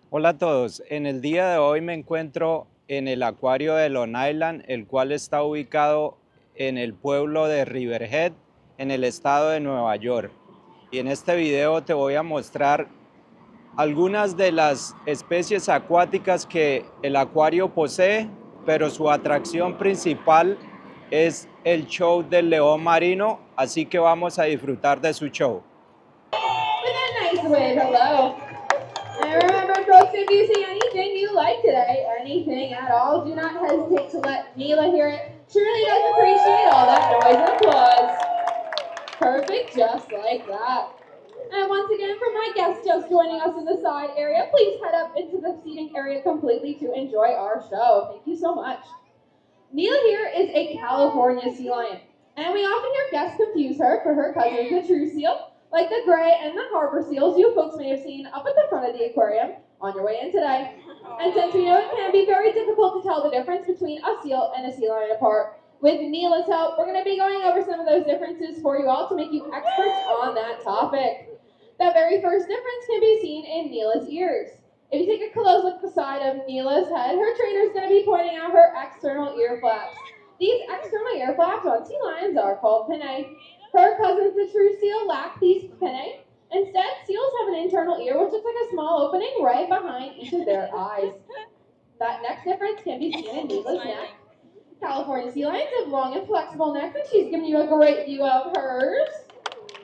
Hola a todos, en el día de hoy me encuentro en el Acuario de Long Island, el cual está ubicado en el pueblo de Riverhead, en el estado de Nueva York. Y en este video te voy a mostrar algunas de las especies acuáticas que el acuario posee, pero su atracción principal es el Show del León Marino, así que vamos a disfrutar de su show. With a nice wave, hello. And remember, folks, if you see anything you like today, anything at all, do not hesitate to let Neela hear it. She really does appreciate all that noise and applause. Perfect, just like that. And once again, for my guests just joining us in the side area, please head up into the seating area completely to enjoy our show. Thank you so much. Neela here is a California sea lion, and we often hear guests confuse her for her cousins, the true seal, like the gray and the harbor seals you folks may have seen up at the front of the aquarium on your way in today. And since we know it can be very difficult to tell the difference between a seal and a sea lion apart, with Neela's help, we're going to be going over some of those differences for you all to make you experts on that topic. The very first difference can be seen in Neela's ears. If you take a close look at the side of Neela's head, her trainer is going to be pointing out her external ear flaps. These external ear flaps on sea lions are called pinnae. Her cousins, the true seal, lack these pinnae. Instead, seals have an internal ear which looks like a small opening right behind each of their eyes. That next difference can be seen in Neela's neck. California sea lions have long and flexible necks, and she's giving you a great view of hers,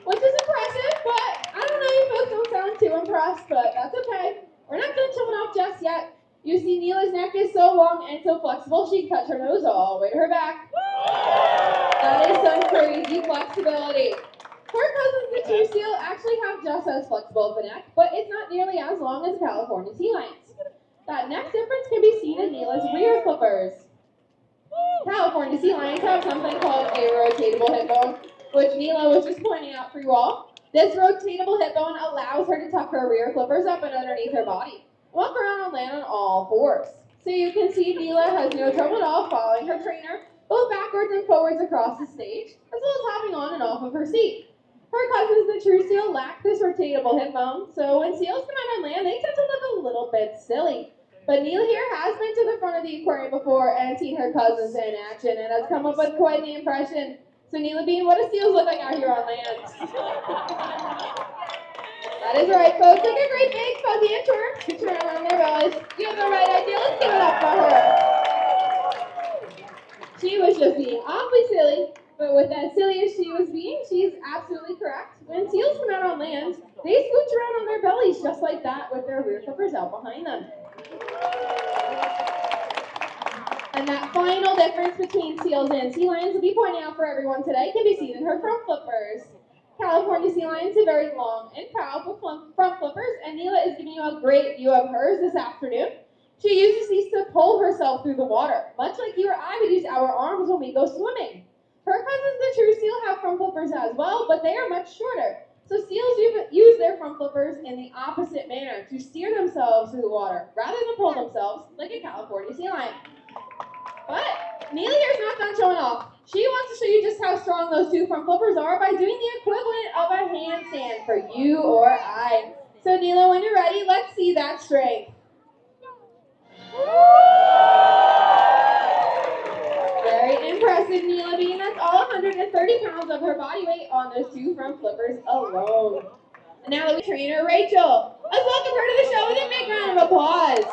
which is impressive, but I don't know, you folks don't sound too impressed, but that's okay. We're not done showing off just yet. You see, Neela's neck is so long and so flexible, she can touch her nose all the way to her back. That is some crazy flexibility. Her cousins, the true seal, actually have just as flexible of a neck, but it's not nearly as long as California sea lions. That next difference can be seen in Neela's rear flippers. California sea lions have something called a rotatable hip bone, which Neela was just pointing out for you all. This rotatable hip bone allows her to tuck her rear flippers up and underneath her body, walk around on land on all fours. So you can see Neela has no trouble at all following her trainer, both backwards and forwards across the stage, as well as hopping on and off of her seat. Her cousins, the true seal, lack this rotatable hip bone, so when seals come out on land, they tend to look a little bit silly. But Neela here has been to the front of the aquarium before and seen her cousins in action and has come up with quite the impression. So Neela Bean, what do seals look like out here on land? That is right, folks. Like a great big fuzzy inchworm to turn around their bellies. You have the right idea. Let's give it up for her. She was just being awfully silly, but with as silly as she was being, she's absolutely correct. When seals come out on land, they scooch around on their bellies just like that with their rear flippers out behind them. And that final difference between seals and sea lions will be pointing out for everyone today can be seen in her front flippers. California sea lions have very long and powerful front flippers, and Neela is giving you a great view of hers this afternoon. She uses these to pull herself through the water, much like you or I would use our arms when we go swimming. Her cousins, the true seal, have front flippers as well, but they are much shorter. So seals use their front flippers in the opposite manner to steer themselves through the water, rather than pull themselves like a California sea lion. But Neela here's not done showing off. She wants to show you just how strong those two front flippers are by doing the equivalent of a handstand for you or I. So Neela, when you're ready, let's see that strength. Very impressive, Neela Bean. That's all 130 pounds of her body weight on those two front flippers alone. And now that we trainer Rachel, let's welcome her to the show with a big round of applause.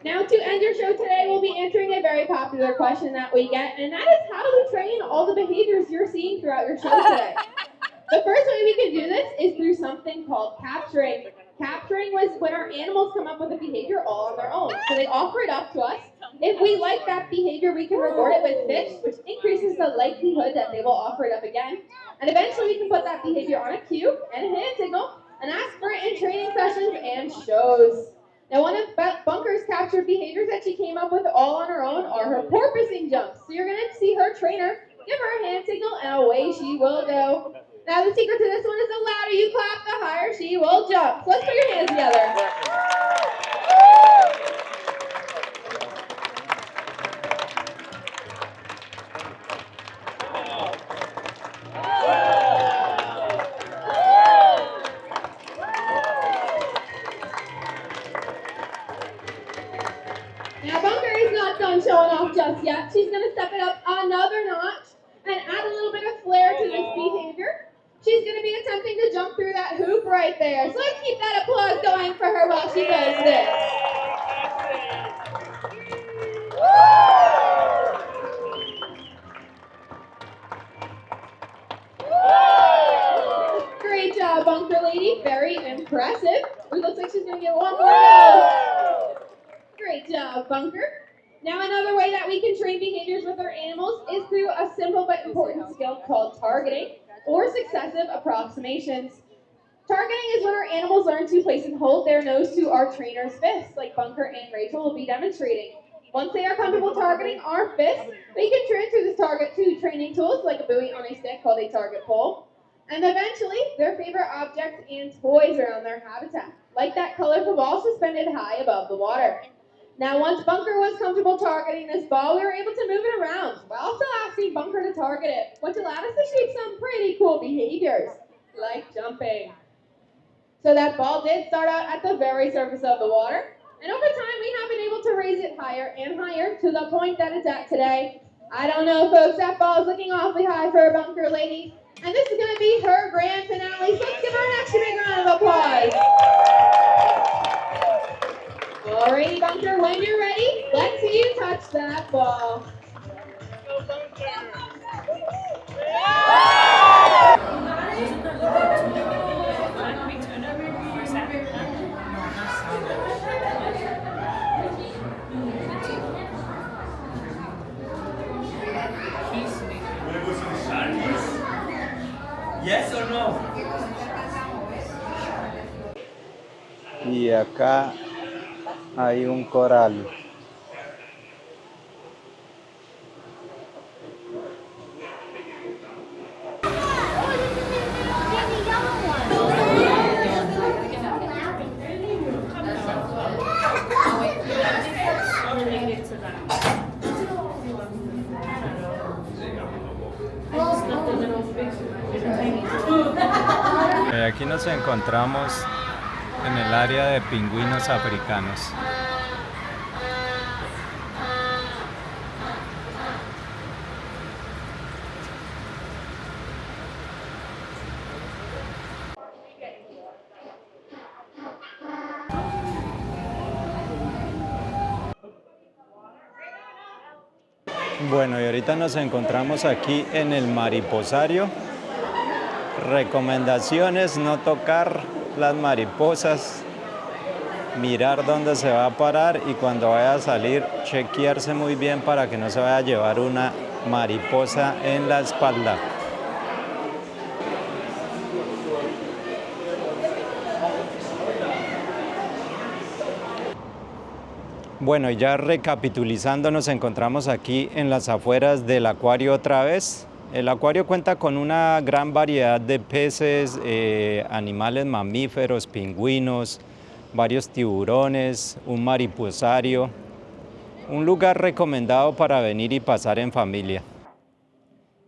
Now, to end your show today, we'll be answering a very popular question that we get, and that is, how do we train all the behaviors you're seeing throughout your show today? The first way we can do this is through something called capturing. Capturing was when our animals come up with a behavior all on their own. So they offer it up to us. If we like that behavior, we can reward it with fish, which increases the likelihood that they will offer it up again. And eventually we can put that behavior on a cue and a hand signal and ask for it in training sessions and shows. Now, one of Bunker's captured behaviors that she came up with all on her own are her porpoising jumps. So you're going to see her trainer give her a hand signal, and away she will go. Now, the secret to this one is the louder you clap, the higher she will jump. So let's put your hands together. yet. She's going to step it up another notch and add a little bit of flair to this behavior. She's going to be attempting to jump through that hoop right there. So let's keep that applause going for her while she does this. Great job, bunker lady. Very impressive. It looks like she's going to get one more go. Great job, bunker. Now, another way that we can train behaviors with our animals is through a simple but important skill called targeting, or successive approximations. Targeting is when our animals learn to place and hold their nose to our trainer's fist, like Bunker and Rachel will be demonstrating. Once they are comfortable targeting our fist, we can transfer this target to training tools like a buoy on a stick called a target pole, and eventually their favorite objects and toys around their habitat, like that colorful ball suspended high above the water. Now, once Bunker was comfortable targeting this ball, we were able to move it around while still asking Bunker to target it, which allowed us to shape some pretty cool behaviors, like jumping. So that ball did start out at the very surface of the water, and over time we have been able to raise it higher and higher to the point that it's at today. I don't know, folks, that ball is looking awfully high for a bunker lady, and this is going to be her grand finale, so let's give her an extra big round of applause. Alrighty, bunker, when you're ready, let's see you touch that ball. Yes or no? Y acá hay un coral. Aquí nos encontramos en el área de pingüinos africanos. Bueno, y ahorita nos encontramos aquí en el mariposario. Recomendaciones: no tocar las mariposas, mirar dónde se va a parar y cuando vaya a salir chequearse muy bien para que no se vaya a llevar una mariposa en la espalda. Bueno, y ya recapitulizando, nos encontramos aquí en las afueras del acuario otra vez. El acuario cuenta con una gran variedad de peces, animales mamíferos, pingüinos, varios tiburones, un mariposario. Un lugar recomendado para venir y pasar en familia.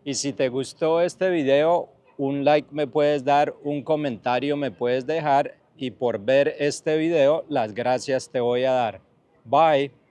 Y si te gustó este video, un like me puedes dar, un comentario me puedes dejar y por ver este video, las gracias te voy a dar. Bye.